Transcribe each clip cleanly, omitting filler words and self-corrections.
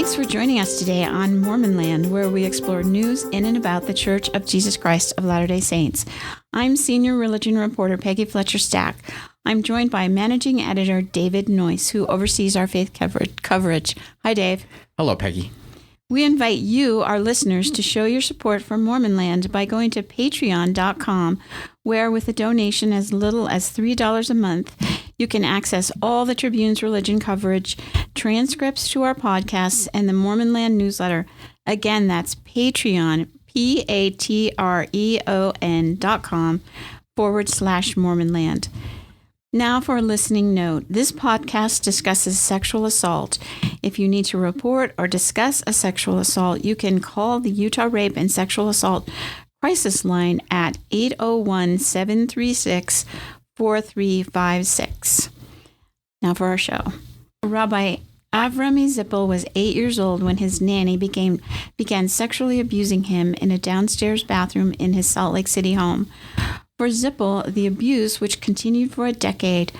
Thanks for joining us today on Mormon Land, where we explore news in and about the Church of Jesus Christ of Latter-day Saints. I'm senior religion reporter Peggy Fletcher Stack. I'm joined by managing editor David Noyce, who oversees our faith coverage. Hi, Dave. Hello, Peggy. We invite you, our listeners, to show your support for Mormon Land by going to patreon.com, where with a donation as little as $3 a month, you can access all the Tribune's religion coverage, transcripts to our podcasts, and the Mormon Land newsletter. Again, that's Patreon, patreon.com/Mormon Land. Now for a listening note. This podcast discusses sexual assault. If you need to report or discuss a sexual assault, you can call the Utah Rape and Sexual Assault Crisis Line at 801-736-4356. Now for our show. Rabbi Avremi Zippel was 8 years old when his nanny began sexually abusing him in a downstairs bathroom in his Salt Lake City home. For Zippel, the abuse, which continued for a decade,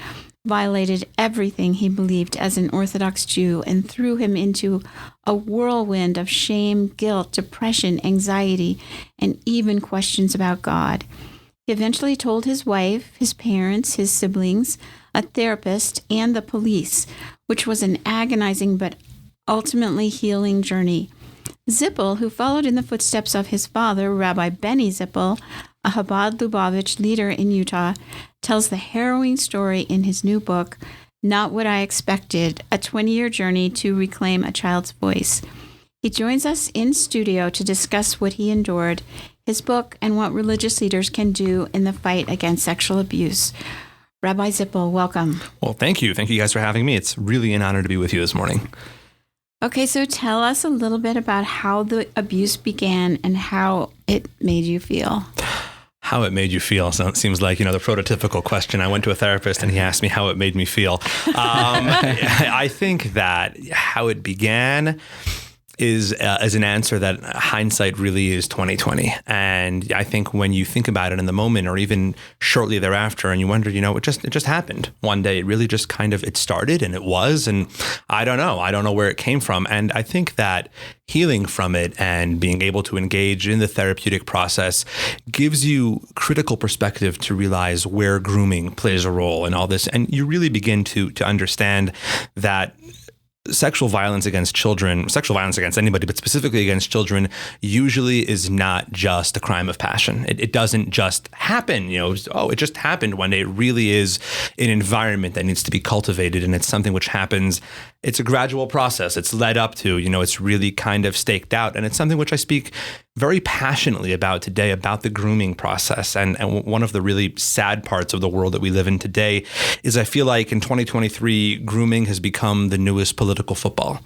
violated everything he believed as an Orthodox Jew and threw him into a whirlwind of shame, guilt, depression, anxiety, and even questions about God. He eventually told his wife, his parents, his siblings, a therapist, and the police, which was an agonizing but ultimately healing journey. Zippel, who followed in the footsteps of his father, Rabbi Benny Zippel, a Chabad Lubavitch leader in Utah, tells the harrowing story in his new book, Not What I Expected, a 20-year journey to reclaim a child's voice. He joins us in studio to discuss what he endured, his book, and what religious leaders can do in the fight against sexual abuse. Rabbi Zippel, welcome. Well, thank you. Thank you guys for having me. It's really an honor to be with you this morning. Okay, so tell us a little bit about how the abuse began and how it made you feel. How it made you feel. So it seems like, the prototypical question. I went to a therapist and he asked me how it made me feel. I think that how it began is an answer that hindsight really is 20/20. And I think when you think about it in the moment or even shortly thereafter and you wonder, it just happened one day. It really just it started and it was, and I don't know where it came from. And I think that healing from it and being able to engage in the therapeutic process gives you critical perspective to realize where grooming plays a role in all this. And you really begin to understand that sexual violence against anybody, but specifically against children, usually is not just a crime of passion. It doesn't just happen, it just happened one day. It really is an environment that needs to be cultivated, and it's something which happens. It's a gradual process. It's led up to, it's really staked out, and it's something which I speak very passionately about today, about the grooming process. And one of the really sad parts of the world that we live in today is I feel like in 2023, grooming has become the newest political football.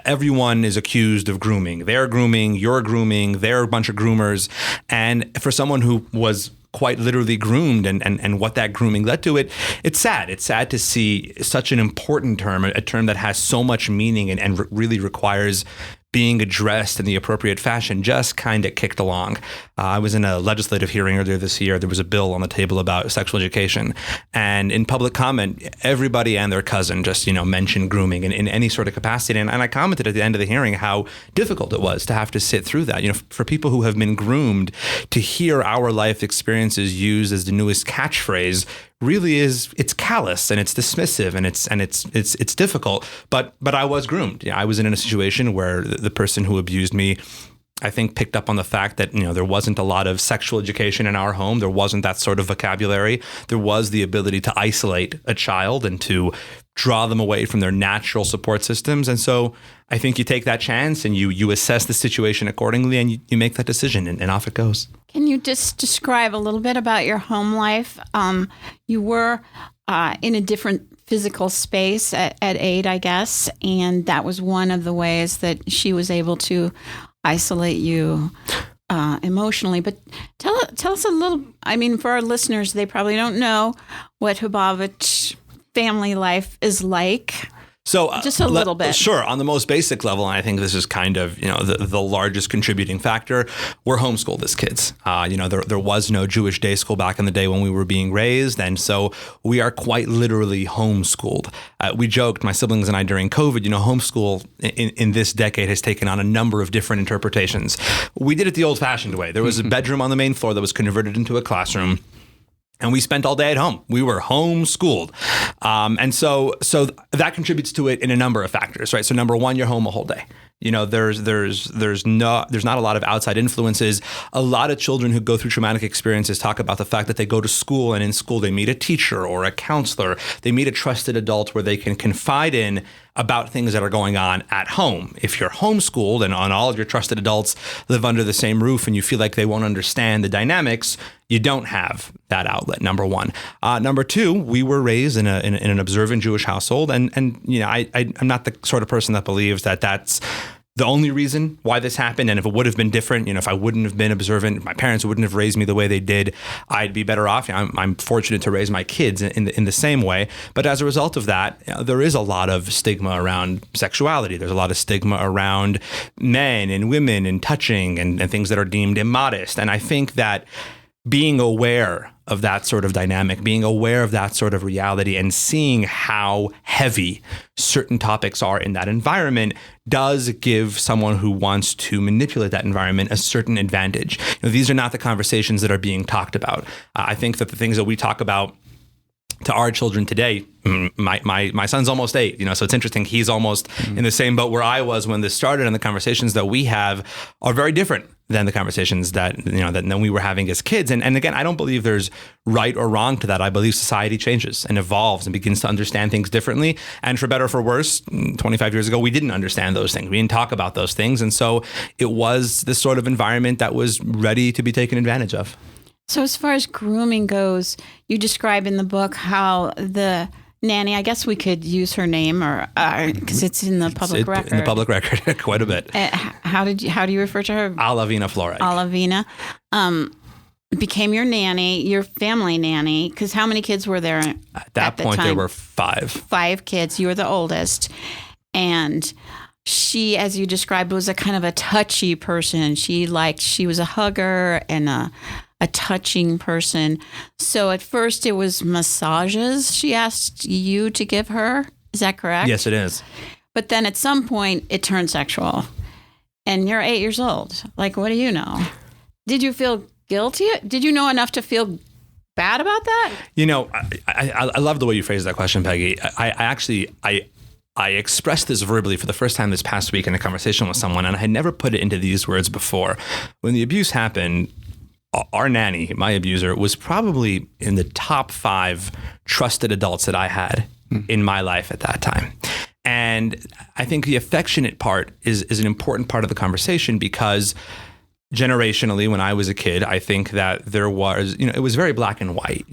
Everyone is accused of grooming. They're grooming, you're grooming, they're a bunch of groomers. And for someone who was quite literally groomed and what that grooming led to, it's sad. It's sad to see such an important term, a term that has so much meaning and really requires being addressed in the appropriate fashion, just kicked along. I was in a legislative hearing earlier this year. There was a bill on the table about sexual education. And in public comment, everybody and their cousin just, mentioned grooming in any sort of capacity. And I commented at the end of the hearing how difficult it was to have to sit through that. For people who have been groomed, to hear our life experiences used as the newest catchphrase really it's callous and it's dismissive and it's difficult. But I was groomed. I was in a situation where the person who abused me, I think, picked up on the fact that, there wasn't a lot of sexual education in our home. There wasn't that sort of vocabulary. There was the ability to isolate a child and to draw them away from their natural support systems. And so I think you take that chance and you assess the situation accordingly and you make that decision and off it goes. Can you just describe a little bit about your home life? You were in a different physical space at 8, I guess, and that was one of the ways that she was able to isolate you emotionally. But tell us a little, for our listeners, they probably don't know what Lubavitch family life is like. So just a little bit. Sure. On the most basic level, and I think this is kind of, the largest contributing factor, we're homeschooled as kids. There was no Jewish day school back in the day when we were being raised. And so we are quite literally homeschooled. We joked, my siblings and I, during COVID, homeschool in this decade has taken on a number of different interpretations. We did it the old fashioned way. There was a bedroom on the main floor that was converted into a classroom. And we spent all day at home. We were homeschooled. And so that contributes to it in a number of factors, right? So number one, you're home a whole day. There's not a lot of outside influences. A lot of children who go through traumatic experiences talk about the fact that they go to school, and in school they meet a teacher or a counselor. They meet a trusted adult where they can confide in about things that are going on at home. If you're homeschooled and all of your trusted adults live under the same roof and you feel like they won't understand the dynamics, you don't have that outlet, number one. Number two, we were raised in an observant Jewish household. And I'm not the sort of person that believes that that's the only reason why this happened. And if it would have been different, if I wouldn't have been observant, if my parents wouldn't have raised me the way they did, I'd be better off. I'm fortunate to raise my kids in the same way. But as a result of that, there is a lot of stigma around sexuality. There's a lot of stigma around men and women and touching and things that are deemed immodest. And I think that being aware of that sort of dynamic, being aware of that sort of reality, and seeing how heavy certain topics are in that environment does give someone who wants to manipulate that environment a certain advantage. These are not the conversations that are being talked about. I think that the things that we talk about to our children today, my son's almost 8, so it's interesting. He's almost in the same boat where I was when this started, and the conversations that we have are very different than the conversations that we were having as kids. And again, I don't believe there's right or wrong to that. I believe society changes and evolves and begins to understand things differently. And for better or for worse, 25 years ago, we didn't understand those things. We didn't talk about those things. And so it was this sort of environment that was ready to be taken advantage of. So as far as grooming goes, you describe in the book how the nanny, I guess we could use her name, or because it's in the public record. In the public record, quite a bit. How do you refer to her? Alavina Florek. Alavina became your nanny, your family nanny. Because how many kids were there at that point? There were 5. 5 kids. You were the oldest, and she, as you described, was a kind of a touchy person. She was a hugger and a touching person. So at first it was massages she asked you to give her. Is that correct? Yes, it is. But then at some point it turned sexual. And you're 8 years old. Like, what do you know? Did you feel guilty? Did you know enough to feel bad about that? I love the way you phrased that question, Peggy. I expressed this verbally for the first time this past week in a conversation with someone, and I had never put it into these words before. When the abuse happened, our nanny, my abuser, was probably in the top 5 trusted adults that I had in my life at that time. And I think the affectionate part is an important part of the conversation, because generationally, when I was a kid, I think that there was, it was very black and white.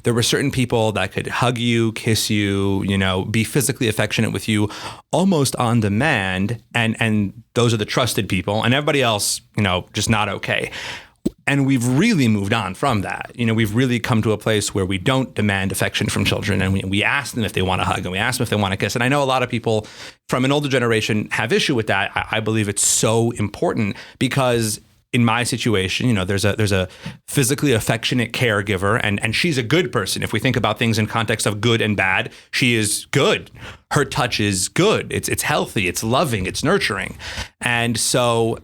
There were certain people that could hug you, kiss you, be physically affectionate with you almost on demand. And those are the trusted people, and everybody else, just not okay. And we've really moved on from that. We've really come to a place where we don't demand affection from children, and we ask them if they want to hug, and we ask them if they want to kiss. And I know a lot of people from an older generation have issue with that. I believe it's so important, because in my situation, there's a physically affectionate caregiver, and she's a good person. If we think about things in context of good and bad, she is good. Her touch is good. It's healthy. It's loving. It's nurturing. And so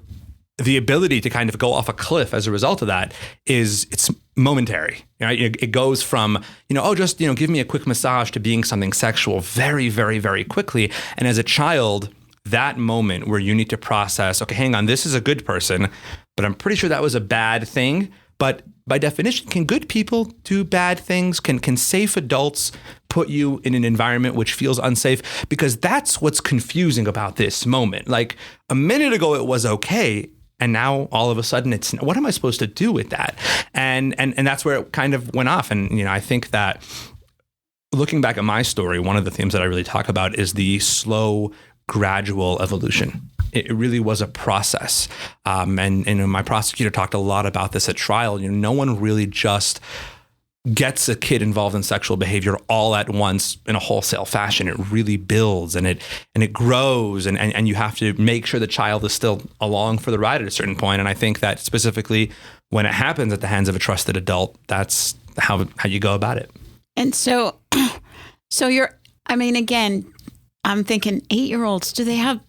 the ability to kind of go off a cliff as a result of that it's momentary. It goes from, give me a quick massage to being something sexual very, very, very quickly. And as a child, that moment where you need to process, okay, hang on, this is a good person, but I'm pretty sure that was a bad thing. But by definition, can good people do bad things? Can safe adults put you in an environment which feels unsafe? Because that's what's confusing about this moment. Like, a minute ago, it was okay. And now all of a sudden it's, what am I supposed to do with that? And that's where it kind of went off. And, I think that looking back at my story, one of the themes that I really talk about is the slow, gradual evolution. It really was a process. And my prosecutor talked a lot about this at trial. No one really just gets a kid involved in sexual behavior all at once in a wholesale fashion. It really builds and it grows, and you have to make sure the child is still along for the ride at a certain point. And I think that specifically when it happens at the hands of a trusted adult, that's how you go about it. And so again, I'm thinking 8-year-olds, do they have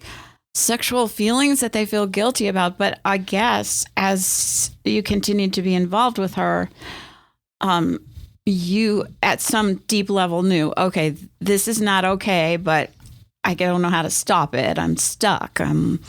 sexual feelings that they feel guilty about? But I guess as you continue to be involved with her, you at some deep level knew, okay, this is not okay, but I don't know how to stop it. I'm stuck. I'm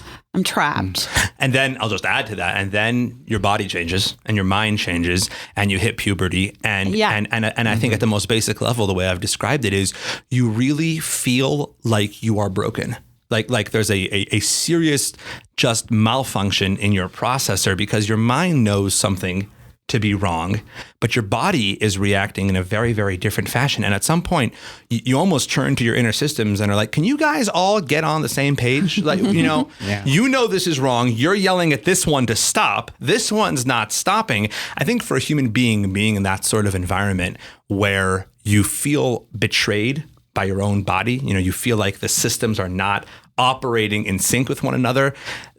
trapped. And then I'll just add to that. And then your body changes and your mind changes and you hit puberty. And I think at the most basic level, the way I've described it is you really feel like you are broken. Like there's a serious just malfunction in your processor because your mind knows something to be wrong, but your body is reacting in a very, very different fashion. And at some point, you almost turn to your inner systems and are like, can you guys all get on the same page? Like, you know this is wrong. You're yelling at this one to stop. This one's not stopping. I think for a human being in that sort of environment where you feel betrayed by your own body, you feel like the systems are not operating in sync with one another,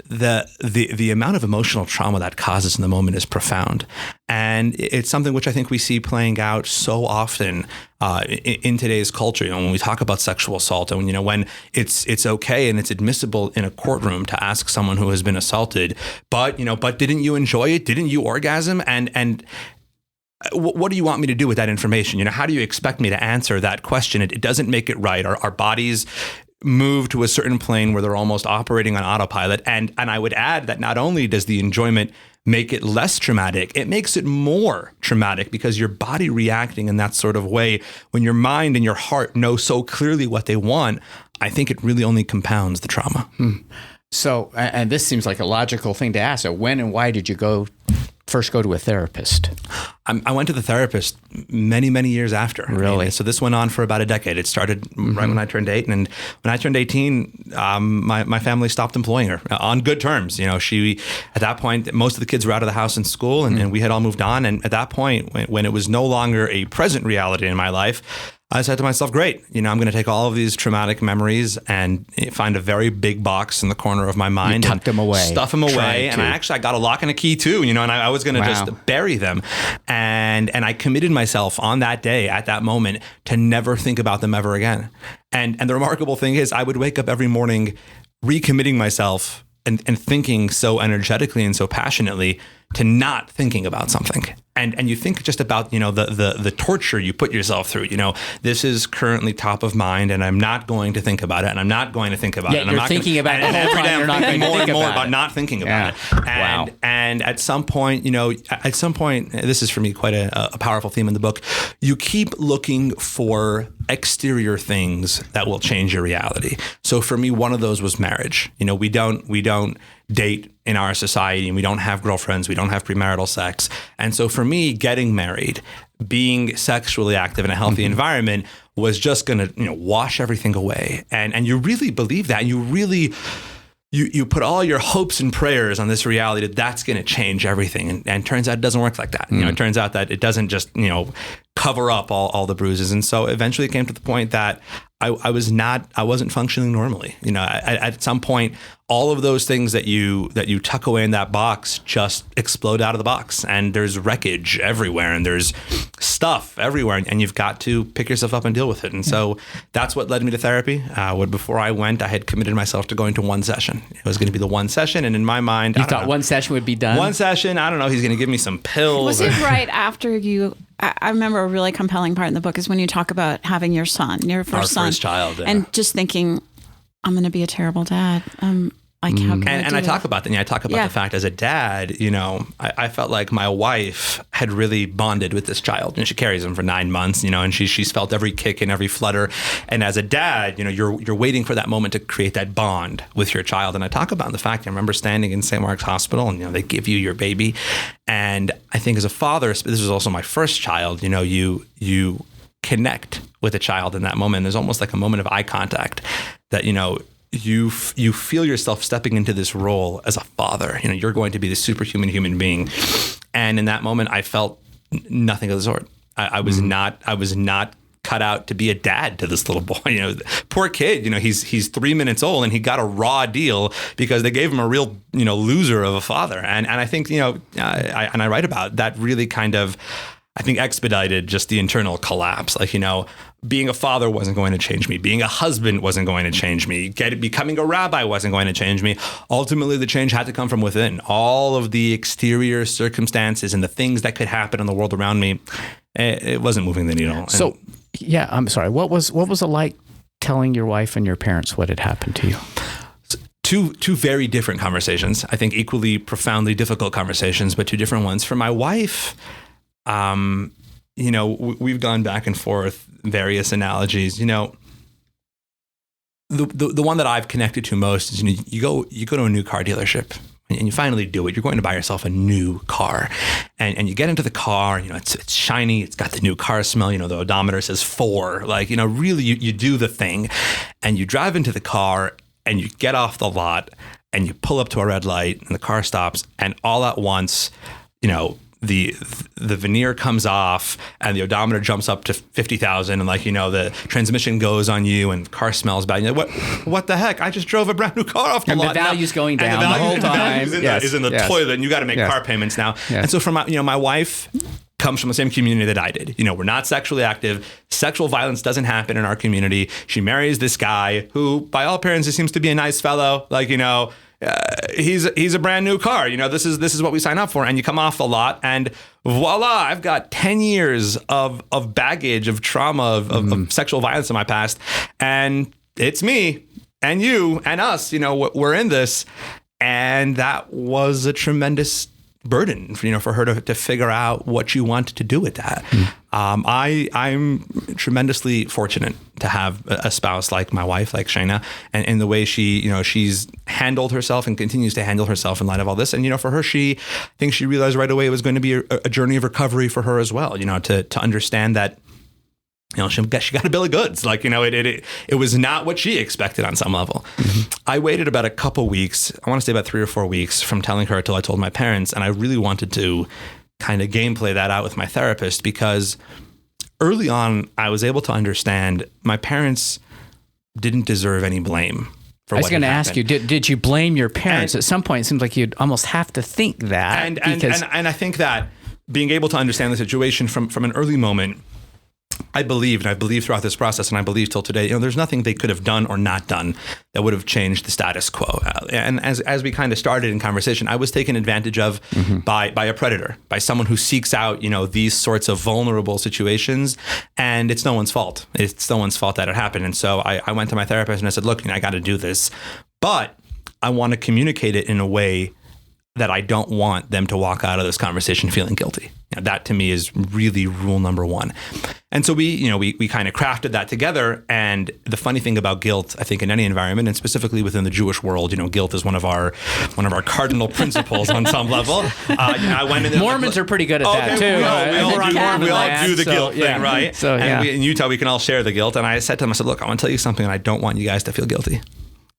the amount of emotional trauma that causes in the moment is profound. And it's something which I think we see playing out so often in today's culture. When we talk about sexual assault, and when it's okay and it's admissible in a courtroom to ask someone who has been assaulted, but didn't you enjoy it? Didn't you orgasm? And what do you want me to do with that information? How do you expect me to answer that question? It doesn't make it right. Our bodies move to a certain plane where they're almost operating on autopilot. And I would add that not only does the enjoyment make it less traumatic, it makes it more traumatic because your body reacting in that sort of way, when your mind and your heart know so clearly what they want, I think it really only compounds the trauma. So, and this seems like a logical thing to ask. So when and why did you first go to a therapist? I went to the therapist many, many years after. Really? So this went on for about a decade. It started right when I turned 8. And when I turned 18, my family stopped employing her on good terms. She, at that point, most of the kids were out of the house in school and we had all moved on. And at that point, when it was no longer a present reality in my life, I said to myself, great, I'm going to take all of these traumatic memories and find a very big box in the corner of my mind. You tucked them away. Stuff them away. And I got a lock and a key too, and I was going to just bury them. And I committed myself on that day, at that moment, to never think about them ever again. And the remarkable thing is I would wake up every morning recommitting myself and thinking so energetically and so passionately to not thinking about something. And you think just about, the torture you put yourself through. This is currently top of mind and I'm not going to think about it and I'm not going to think about it. And you're thinking about it the whole time. You're not going to think more and more about about not thinking about it. And at some point, this is for me quite a powerful theme in the book. You keep looking for exterior things that will change your reality. So for me, one of those was marriage. We don't date in our society and we don't have girlfriends, we don't have premarital sex. And so for me, getting married, being sexually active in a healthy environment was just going to, wash everything away. And you really believe that. And you really, you put all your hopes and prayers on this reality that's going to change everything. And turns out it doesn't work like that. It turns out that it doesn't just, cover up all the bruises. And so eventually it came to the point that I wasn't functioning normally. At some point, all of those things that you tuck away in that box just explode out of the box, and there's wreckage everywhere, and there's stuff everywhere, and you've got to pick yourself up and deal with it. And so that's what led me to therapy. Before I went, I had committed myself to going to one session. It was going to be the one session, and in my mind, you thought one session would be done. One session. I don't know. He's going to give me some pills. Was it right after you? I remember a really compelling part in the book is when you talk about having your son, your first son, first child, and just thinking, I'm going to be a terrible dad. Like, how can I talk about that? I talk about the fact as a dad, I felt like my wife had really bonded with this child, and she carries him for 9 months, and she's felt every kick and every flutter. And as a dad, you're waiting for that moment to create that bond with your child. And I talk about the fact, I remember standing in St. Mark's Hospital, and they give you your baby. And I think as a father, this was also my first child, you connect with a child in that moment. There's almost like a moment of eye contact that, you feel yourself stepping into this role as a father. You're going to be the superhuman human being. And in that moment, I felt nothing of the sort. I was not cut out to be a dad to this little boy. Poor kid. He's 3 minutes old and he got a raw deal because they gave him a real loser of a father. And I think I write about that really kind of, I think, expedited just the internal collapse. Being a father wasn't going to change me. Being a husband wasn't going to change me. Becoming a rabbi wasn't going to change me. Ultimately, the change had to come from within. All of the exterior circumstances and the things that could happen in the world around me, it wasn't moving the needle. So, yeah, I'm sorry. What was it like telling your wife and your parents what had happened to you? Two very different conversations. I think equally profoundly difficult conversations, but two different ones. For my wife, we've gone back and forth various analogies. The one that I've connected to most is you go to a new car dealership and you finally do it. You're going to buy yourself a new car, and you get into the car. It's shiny. It's got the new car smell. The odometer says 4. Really, you do the thing, and you drive into the car and you get off the lot and you pull up to a red light and the car stops, and all at once, the veneer comes off and the odometer jumps up to 50,000 and the transmission goes on you and the car smells bad. What the heck? I just drove a brand new car off the lot. And the value's going down the whole time. Is in the toilet, and you got to make car payments now. Yes. And so from my wife comes from the same community that I did. We're not sexually active. Sexual violence doesn't happen in our community. She marries this guy who, by all appearances, seems to be a nice fellow. He's a brand new car. This is what we sign up for. And you come off the lot and voila, I've got 10 years of baggage, of trauma, of sexual violence in my past. And it's me and you and us, we're in this. And that was a tremendous burden, for her to figure out what you want to do with that. I'm tremendously fortunate to have a spouse like my wife, like Shayna, and in the way she's handled herself and continues to handle herself in light of all this. And, for her, I think she realized right away it was going to be a journey of recovery for her as well, to understand that, she got a bill of goods. It was not what she expected on some level. Mm-hmm. I waited about a couple weeks, I want to say about 3 or 4 weeks from telling her till I told my parents. And I really wanted to kind of gameplay that out with my therapist, because early on, I was able to understand my parents didn't deserve any blame. I was going to ask you, did you blame your parents? At some point, it seems like you'd almost have to think that. And I think that being able to understand the situation from an early moment, I believe throughout this process, and I believe till today, there's nothing they could have done or not done that would have changed the status quo. And as we kind of started in conversation, I was taken advantage of by a predator, by someone who seeks out, these sorts of vulnerable situations, and it's no one's fault. It's no one's fault that it happened. And so I went to my therapist and I said, look, I got to do this, but I want to communicate it in a way that I don't want them to walk out of this conversation feeling guilty. That to me is really rule number one. And so we kind of crafted that together. And the funny thing about guilt, I think in any environment, and specifically within the Jewish world, guilt is one of our cardinal principles on some level. I went in there, Mormons are pretty good at that too. We all do the guilt thing, right? So, and in Utah, we can all share the guilt. And I said to them, look, I want to tell you something, and I don't want you guys to feel guilty.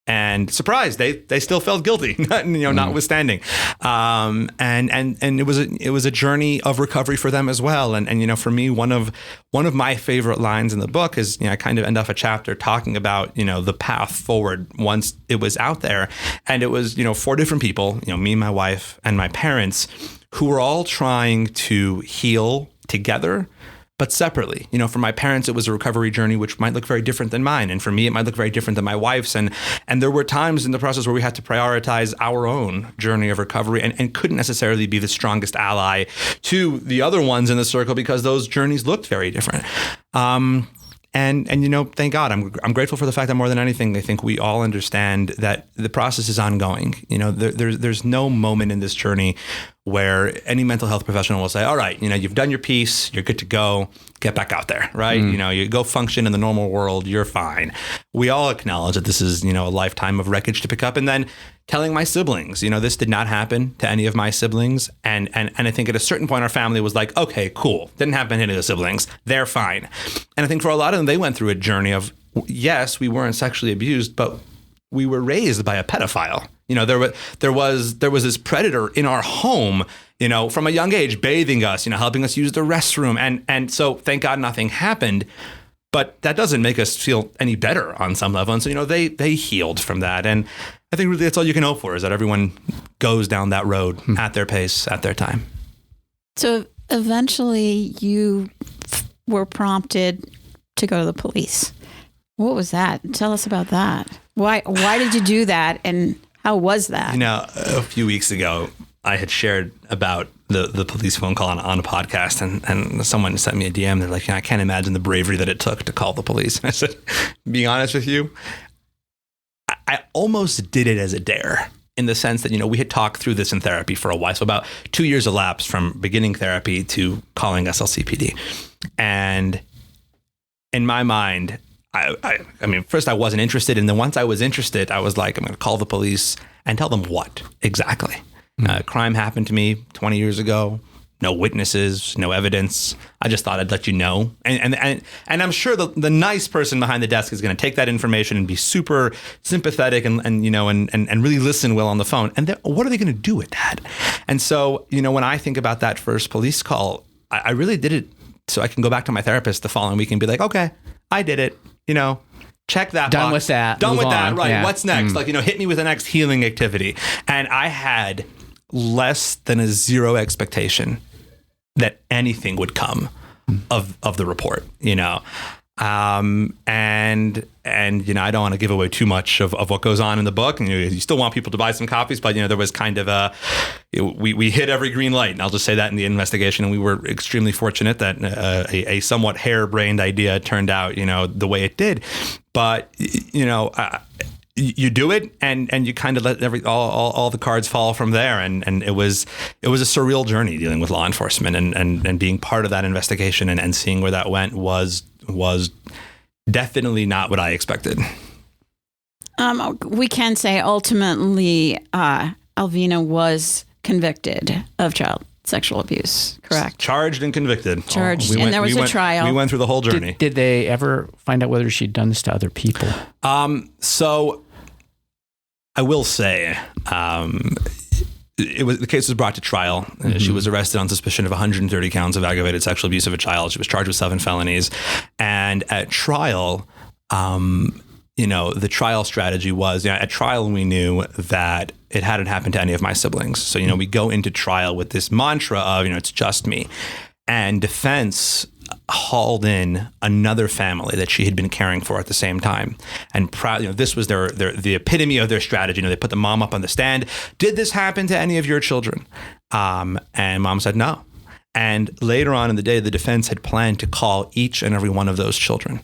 And surprise, they still felt guilty, notwithstanding. And it was a journey of recovery for them as well. And for me, one of my favorite lines in the book is, I kind of end off a chapter talking about, the path forward once it was out there. And it was, 4 different people, me, my wife, and my parents, who were all trying to heal together, but separately. For my parents, it was a recovery journey, which might look very different than mine. And for me, it might look very different than my wife's. And there were times in the process where we had to prioritize our own journey of recovery and couldn't necessarily be the strongest ally to the other ones in the circle because those journeys looked very different. And thank God, I'm grateful for the fact that more than anything, I think we all understand that the process is ongoing. There's no moment in this journey where any mental health professional will say, all right, you've done your piece, you're good to go, get back out there, right? You go function in the normal world, you're fine. We all acknowledge that this is, a lifetime of wreckage to pick up. And then telling my siblings, this did not happen to any of my siblings. And I think at a certain point, our family was like, okay, cool. Didn't happen to any of the siblings. They're fine. And I think for a lot of them, they went through a journey of, yes, we weren't sexually abused, but we were raised by a pedophile. There was this predator in our home, from a young age, bathing us, helping us use the restroom. And so thank God nothing happened. But that doesn't make us feel any better on some level. And so, they healed from that. And I think really that's all you can hope for, is that everyone goes down that road at their pace, at their time. So eventually you were prompted to go to the police. What was that? Tell us about that. Why did you do that? And how was that? A few weeks ago, I had shared about the police phone call on a podcast, and someone sent me a DM. They're like, I can't imagine the bravery that it took to call the police. And I said, being honest with you, I almost did it as a dare, in the sense that, we had talked through this in therapy for a while. So about 2 years elapsed from beginning therapy to calling SLCPD. And in my mind, I mean, first I wasn't interested. And then once I was interested, I was like, I'm going to call the police and tell them what exactly. Crime happened to me 20 years ago. No witnesses, no evidence. I just thought I'd let you know. And I'm sure the nice person behind the desk is going to take that information and be super sympathetic and really listen well on the phone. And what are they going to do with that? And so, when I think about that first police call, I really did it so I can go back to my therapist the following week and be like, okay, I did it. Check that Done box. with that. Done Move with that. on. Right. Yeah. What's next? Hit me with the next healing activity. And I had less than a zero expectation that anything would come of the report, and I don't want to give away too much of what goes on in the book. And you still want people to buy some copies, but there was kind of we hit every green light, and I'll just say that in the investigation. And we were extremely fortunate that a somewhat harebrained idea turned out, the way it did. But you do it, and you kind of let all the cards fall from there. And it was a surreal journey dealing with law enforcement, and being part of that investigation and seeing where that went was definitely not what I expected. We can say ultimately Alvina was convicted of child sexual abuse, correct? Charged and convicted. Charged, and there was a trial. We went through the whole journey. Did they ever find out whether she'd done this to other people? So I will say, the case was brought to trial. She was arrested on suspicion of 130 counts of aggravated sexual abuse of a child. She was charged with 7 felonies. And at trial, the trial strategy was, at trial we knew that it hadn't happened to any of my siblings. So, we go into trial with this mantra of, it's just me. And defense hauled in another family that she had been caring for at the same time. And this was the epitome of their strategy. They put the mom up on the stand. Did this happen to any of your children? And mom said no. And later on in the day, the defense had planned to call each and every one of those children.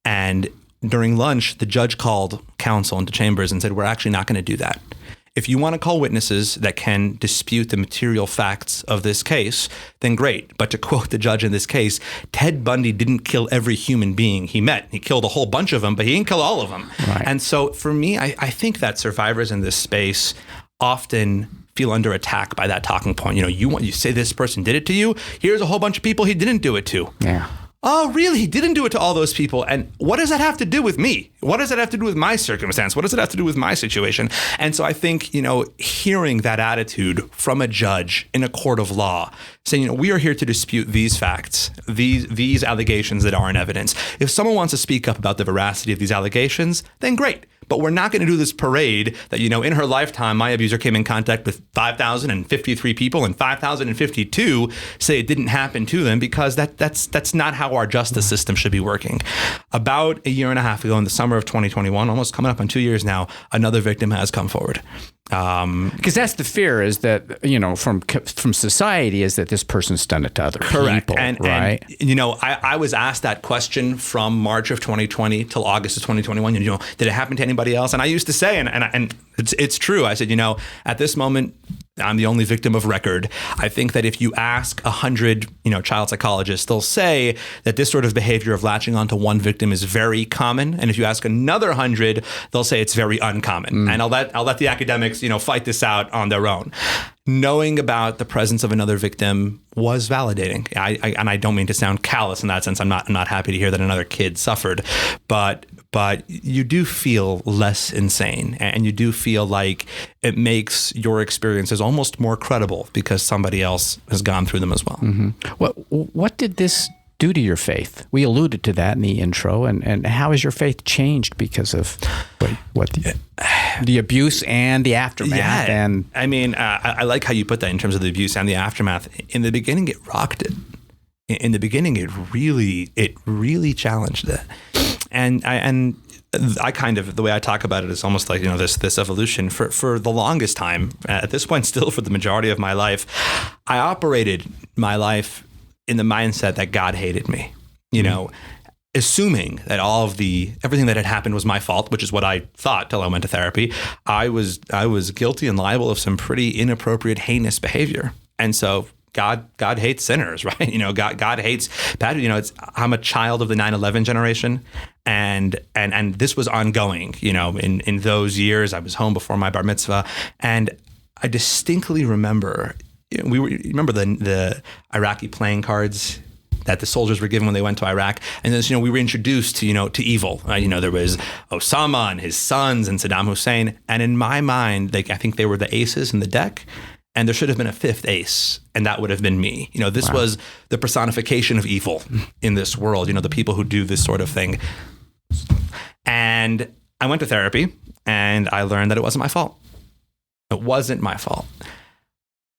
And during lunch, the judge called counsel into chambers and said, we're actually not going to do that. If you want to call witnesses that can dispute the material facts of this case, then great. But to quote the judge in this case, Ted Bundy didn't kill every human being he met. He killed a whole bunch of them, but he didn't kill all of them. Right. And so for me, I think that survivors in this space often feel under attack by that talking point. You say this person did it to you. Here's a whole bunch of people he didn't do it to. Yeah. Oh, really? He didn't do it to all those people. And what does that have to do with me? What does that have to do with my circumstance? What does it have to do with my situation? And so I think, hearing that attitude from a judge in a court of law saying, we are here to dispute these facts, these allegations that are in evidence. If someone wants to speak up about the veracity of these allegations, then great. But we're not going to do this parade that, in her lifetime, my abuser came in contact with 5,053 people and 5,052 say it didn't happen to them, because that's not how our justice system should be working. About a year and a half ago, in the summer of 2021, almost coming up on 2 years now, another victim has come forward. Because that's the fear, is that, from society, is that this person's done it to other people. Right. And I was asked that question from March of 2020 till August of 2021. Did it happen to anybody else? And I used to say, and it's true. I said, at this moment, I'm the only victim of record. I think that if you ask 100, child psychologists, they'll say that this sort of behavior of latching onto one victim is very common. And if you ask another 100, they'll say it's very uncommon. And I'll let the academics, fight this out on their own. Knowing about the presence of another victim was validating. And I don't mean to sound callous in that sense. I'm not happy to hear that another kid suffered, but but you do feel less insane, and you do feel like it makes your experiences almost more credible because somebody else has gone through them as well. What did this do to your faith? We alluded to that in the intro, and how has your faith changed because of what the abuse and the aftermath? Yeah. And I mean, I like how you put that in terms of the abuse and the aftermath. In the beginning, it rocked it. In the beginning, it really challenged it. And I kind of, the way I talk about it is almost like, this evolution. For the longest time, at this point, still for the majority of my life, I operated my life in the mindset that God hated me, assuming that everything that had happened was my fault, which is what I thought till I went to therapy. I was guilty and liable of some pretty inappropriate, heinous behavior. And so God hates sinners, right? God hates bad. I'm a child of the 9/11 generation, and this was ongoing. In those years, I was home before my bar mitzvah, and I distinctly remember. Remember the Iraqi playing cards that the soldiers were given when they went to Iraq, and then we were introduced to evil. There was Osama and his sons and Saddam Hussein, and in my mind, I think they were the aces in the deck. And there should have been a fifth ace, and that would have been me. This was the personification of evil in this world, the people who do this sort of thing. And I went to therapy, and I learned that it wasn't my fault. It wasn't my fault.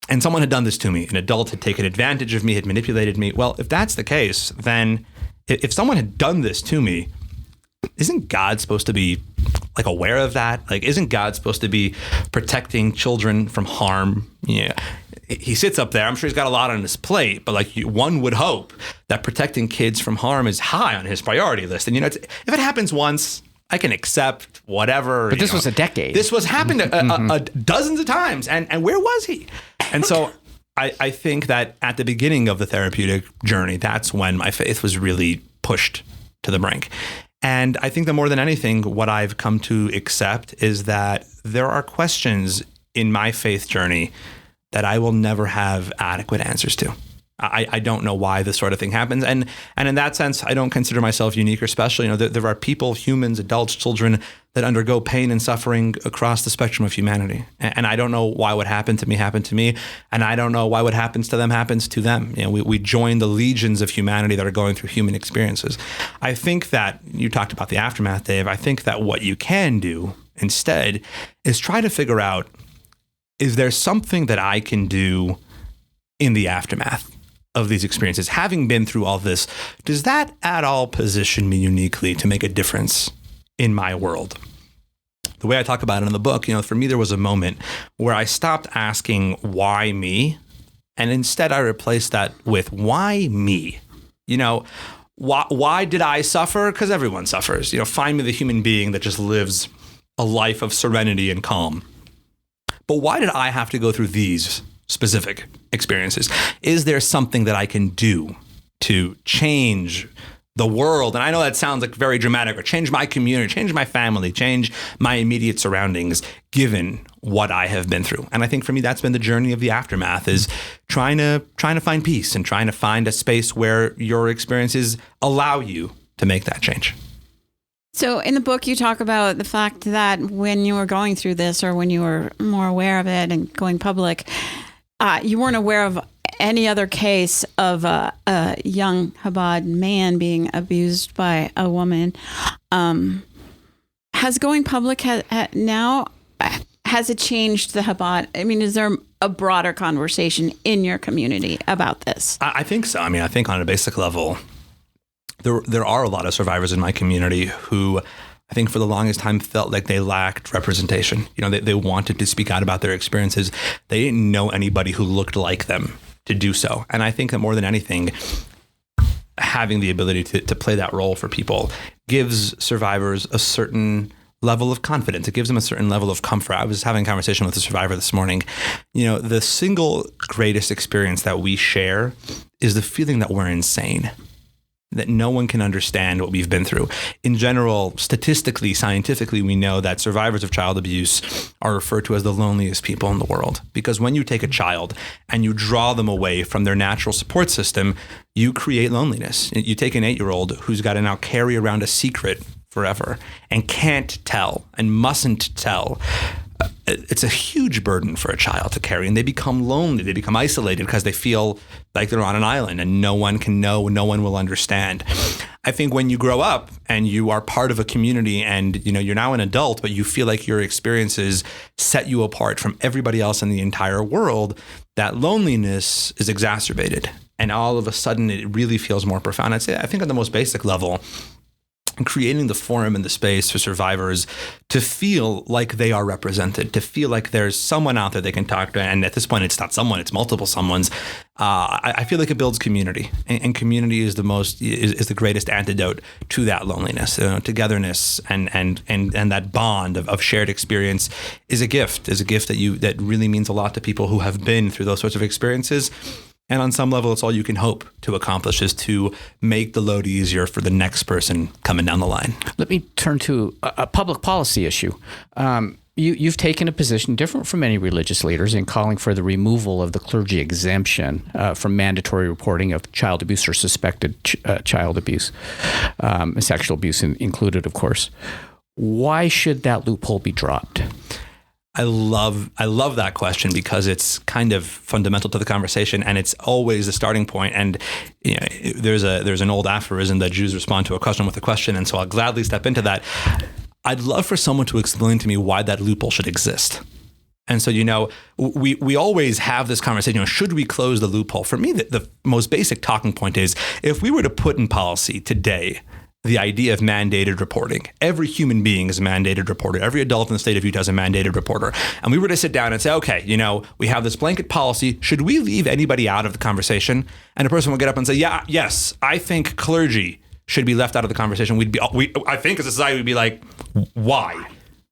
And someone had done this to me. An adult had taken advantage of me, had manipulated me. Well, if that's the case, then if someone had done this to me, isn't God supposed to be aware of that? Isn't God supposed to be protecting children from harm? Yeah. He sits up there. I'm sure he's got a lot on his plate, but one would hope that protecting kids from harm is high on his priority list. And if it happens once, I can accept whatever. But this was a decade. This was happened dozens of times. And where was he? And so I think that at the beginning of the therapeutic journey, that's when my faith was really pushed to the brink. And I think that more than anything, what I've come to accept is that there are questions in my faith journey that I will never have adequate answers to. I don't know why this sort of thing happens. And in that sense, I don't consider myself unique or special. There are people, humans, adults, children that undergo pain and suffering across the spectrum of humanity. And I don't know why what happened to me. And I don't know why what happens to them happens to them. We join the legions of humanity that are going through human experiences. I think that you talked about the aftermath, Dave. I think that what you can do instead is try to figure out, is there something that I can do in the aftermath of these experiences? Having been through all this, does that at all position me uniquely to make a difference in my world? The way I talk about it in the book, for me, there was a moment where I stopped asking why me, and instead I replaced that with why me? Why did I suffer? Because everyone suffers. Find me the human being that just lives a life of serenity and calm. But why did I have to go through these specific experiences? Is there something that I can do to change the world? And I know that sounds very dramatic, or change my community, change my family, change my immediate surroundings, given what I have been through. And I think for me, that's been the journey of the aftermath, is trying to find peace and trying to find a space where your experiences allow you to make that change. So in the book, you talk about the fact that when you were going through this, or when you were more aware of it and going public, you weren't aware of any other case of a young Chabad man being abused by a woman. Has going public now, has it changed the Chabad? I mean, is there a broader conversation in your community about this? I think so. I think on a basic level, there are a lot of survivors in my community who I think for the longest time felt like they lacked representation. They wanted to speak out about their experiences. They didn't know anybody who looked like them to do so. And I think that more than anything, having the ability to play that role for people gives survivors a certain level of confidence. It gives them a certain level of comfort. I was having a conversation with a survivor this morning. The single greatest experience that we share is the feeling that we're insane, that no one can understand what we've been through. In general, statistically, scientifically, we know that survivors of child abuse are referred to as the loneliest people in the world. Because when you take a child and you draw them away from their natural support system, you create loneliness. You take an 8-year-old who's got to now carry around a secret forever and can't tell and mustn't tell, it's a huge burden for a child to carry, and they become lonely. They become isolated because they feel like they're on an island and no one can know, no one will understand. I think when you grow up and you are part of a community and you're now an adult, but you feel like your experiences set you apart from everybody else in the entire world, that loneliness is exacerbated. And all of a sudden, it really feels more profound. I'd say, I think on the most basic level, creating the forum and the space for survivors to feel like they are represented, to feel like there's someone out there they can talk to. And at this point, it's not someone, it's multiple someones. I feel like it builds community, and community is the greatest antidote to that loneliness. Togetherness and that bond of shared experience is a gift that really means a lot to people who have been through those sorts of experiences. And on some level, it's all you can hope to accomplish, is to make the load easier for the next person coming down the line. Let me turn to a public policy issue. You've taken a position different from many religious leaders in calling for the removal of the clergy exemption from mandatory reporting of child abuse or suspected child abuse, sexual abuse included, of course. Why should that loophole be dropped? I love that question because it's kind of fundamental to the conversation, and it's always the starting point. And there's an old aphorism that Jews respond to a question with a question, and so I'll gladly step into that. I'd love for someone to explain to me why that loophole should exist. And so, we always have this conversation, should we close the loophole? For me, the most basic talking point is, if we were to put in policy today the idea of mandated reporting. Every human being is a mandated reporter. Every adult in the state of Utah is a mandated reporter. And we were to sit down and say, okay, we have this blanket policy. Should we leave anybody out of the conversation? And a person would get up and say, yes, I think clergy should be left out of the conversation. I think as a society, we'd be like, why?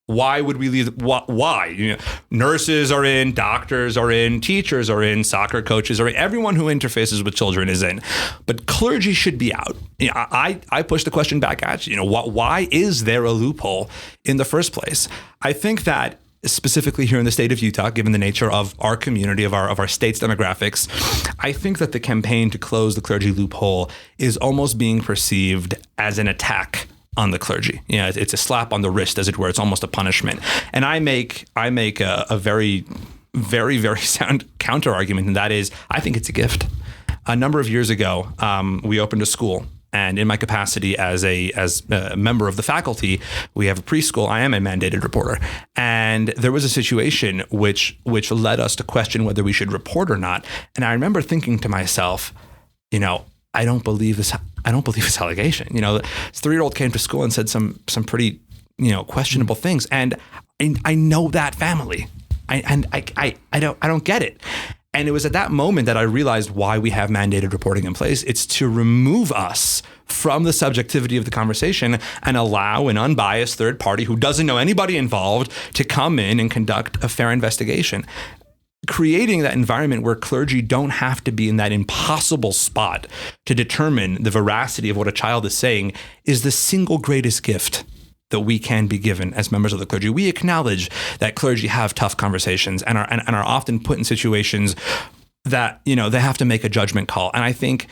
Why would we leave? Why? Nurses are in, doctors are in, teachers are in, soccer coaches are in. Everyone who interfaces with children is in. But clergy should be out. I push the question back at you. Why is there a loophole in the first place? I think that specifically here in the state of Utah, given the nature of our community, of our state's demographics, I think that the campaign to close the clergy loophole is almost being perceived as an attack on the clergy. It's a slap on the wrist, as it were. It's almost a punishment. And I make a very, very, very sound counter argument, and that is, I think it's a gift. A number of years ago, we opened a school, and in my capacity as a member of the faculty, we have a preschool. I am a mandated reporter, and there was a situation which led us to question whether we should report or not. And I remember thinking to myself, I don't believe this allegation. This 3-year-old came to school and said some pretty, questionable things. And I know that family. I don't get it. And it was at that moment that I realized why we have mandated reporting in place. It's to remove us from the subjectivity of the conversation and allow an unbiased third party who doesn't know anybody involved to come in and conduct a fair investigation. Creating that environment where clergy don't have to be in that impossible spot to determine the veracity of what a child is saying is the single greatest gift that we can be given as members of the clergy. We acknowledge that clergy have tough conversations and are often put in situations that, they have to make a judgment call. And I think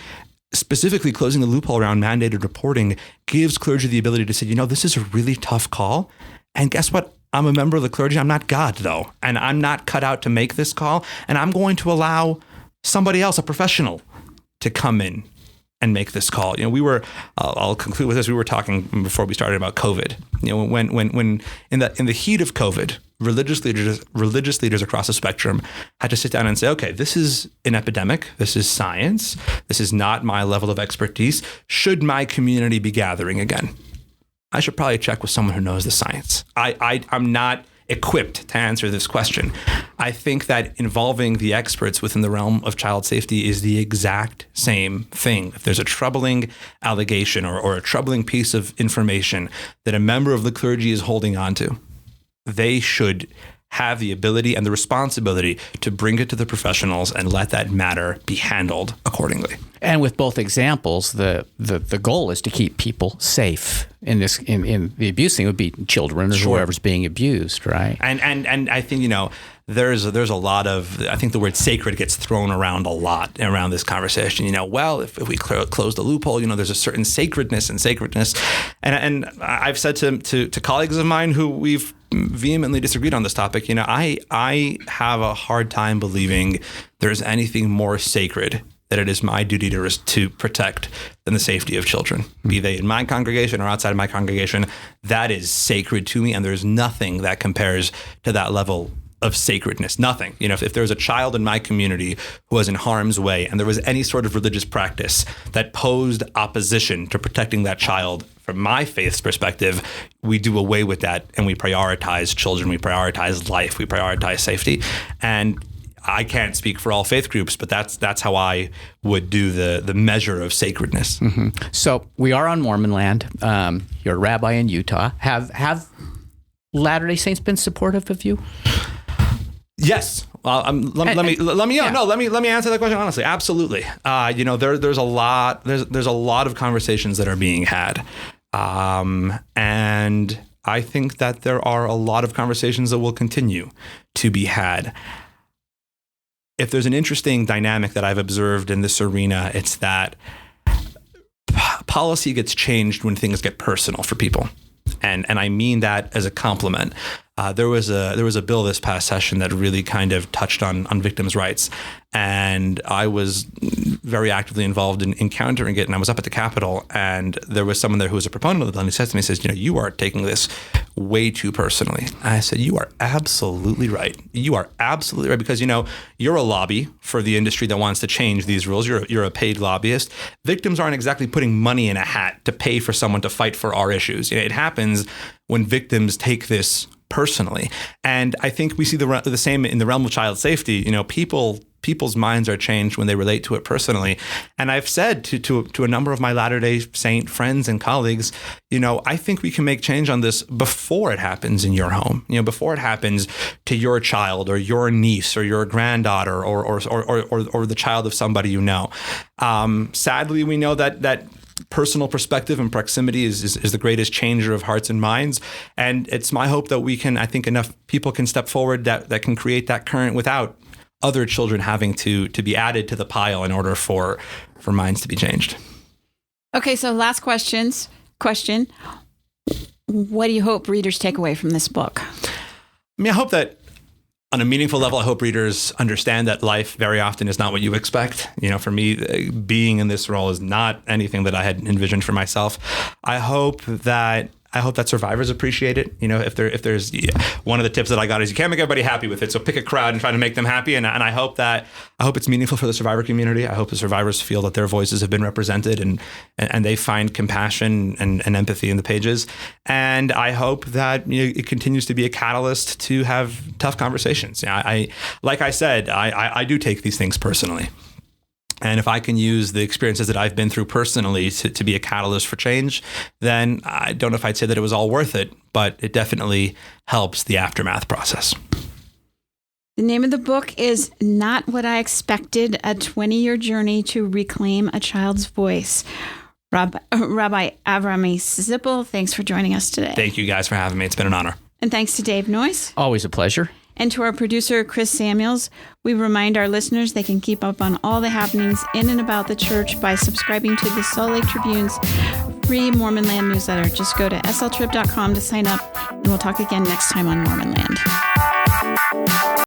specifically closing the loophole around mandated reporting gives clergy the ability to say, this is a really tough call. And guess what? I'm a member of the clergy. I'm not God, though, and I'm not cut out to make this call. And I'm going to allow somebody else, a professional, to come in and make this call. I'll conclude with this. We were talking before we started about COVID. When in the heat of COVID, religious leaders across the spectrum had to sit down and say, okay, this is an epidemic. This is science. This is not my level of expertise. Should my community be gathering again? I should probably check with someone who knows the science. I'm not equipped to answer this question. I think that involving the experts within the realm of child safety is the exact same thing. If there's a troubling allegation or a troubling piece of information that a member of the clergy is holding on to, they should have the ability and the responsibility to bring it to the professionals and let that matter be handled accordingly. And with both examples, the goal is to keep people safe. In the abuse thing would be children or whoever's being abused, right? And I think there's a lot of, I think the word sacred gets thrown around a lot around this conversation. Well, if we close the loophole, there's a certain sacredness. And I've said to colleagues of mine who we've vehemently disagreed on this topic, I have a hard time believing there's anything more sacred that it is my duty to protect than the safety of children, be they in my congregation or outside of my congregation. That is sacred to me, and there's nothing that compares to that level of sacredness. Nothing. If there's a child in my community who was in harm's way and there was any sort of religious practice that posed opposition to protecting that child, from my faith's perspective, we do away with that and we prioritize children, we prioritize life, we prioritize safety. And I can't speak for all faith groups, but that's how I would do the measure of sacredness. Mm-hmm. So we are on Mormon land. You're a rabbi in Utah. Have Latter-day Saints been supportive of you? Yes. Well, let me answer that question honestly. Absolutely. There's a lot of conversations that are being had, and I think that there are a lot of conversations that will continue to be had. If there's an interesting dynamic that I've observed in this arena, it's that policy gets changed when things get personal for people. And I mean that as a compliment. There was a bill this past session that really kind of touched on victims' rights, and I was very actively involved in countering it. And I was up at the Capitol, and there was someone there who was a proponent of the bill, and he says to me, you are taking this way too personally. And I said, you are absolutely right. You are absolutely right, because you're a lobby for the industry that wants to change these rules. You're a paid lobbyist. Victims aren't exactly putting money in a hat to pay for someone to fight for our issues. It happens when victims take this personally. And I think we see the same in the realm of child safety. People's minds are changed when they relate to it personally. And I've said to a number of my Latter-day Saint friends and colleagues, I think we can make change on this before it happens in your home, before it happens to your child or your niece or your granddaughter or the child of somebody you know. Sadly, we know that personal perspective and proximity is the greatest changer of hearts and minds. And it's my hope that I think enough people can step forward that can create that current without other children having to be added to the pile in order for minds to be changed. Okay, so last question. What do you hope readers take away from this book? I hope that on a meaningful level, I hope readers understand that life very often is not what you expect. For me, being in this role is not anything that I had envisioned for myself. I hope that survivors appreciate it. If there's one of the tips that I got is you can't make everybody happy with it. So pick a crowd and try to make them happy. And I hope it's meaningful for the survivor community. I hope the survivors feel that their voices have been represented and they find compassion and empathy in the pages. And I hope that it continues to be a catalyst to have tough conversations. Like I said, I do take these things personally. And if I can use the experiences that I've been through personally to be a catalyst for change, then I don't know if I'd say that it was all worth it, but it definitely helps the aftermath process. The name of the book is Not What I Expected, a 20-year journey to reclaim a child's voice. Rabbi Avremi Zippel, thanks for joining us today. Thank you guys for having me. It's been an honor. And thanks to Dave Noyce. Always a pleasure. And to our producer, Chris Samuels, we remind our listeners they can keep up on all the happenings in and about the church by subscribing to the Salt Lake Tribune's free Mormon Land newsletter. Just go to sltrib.com to sign up, and we'll talk again next time on Mormon Land.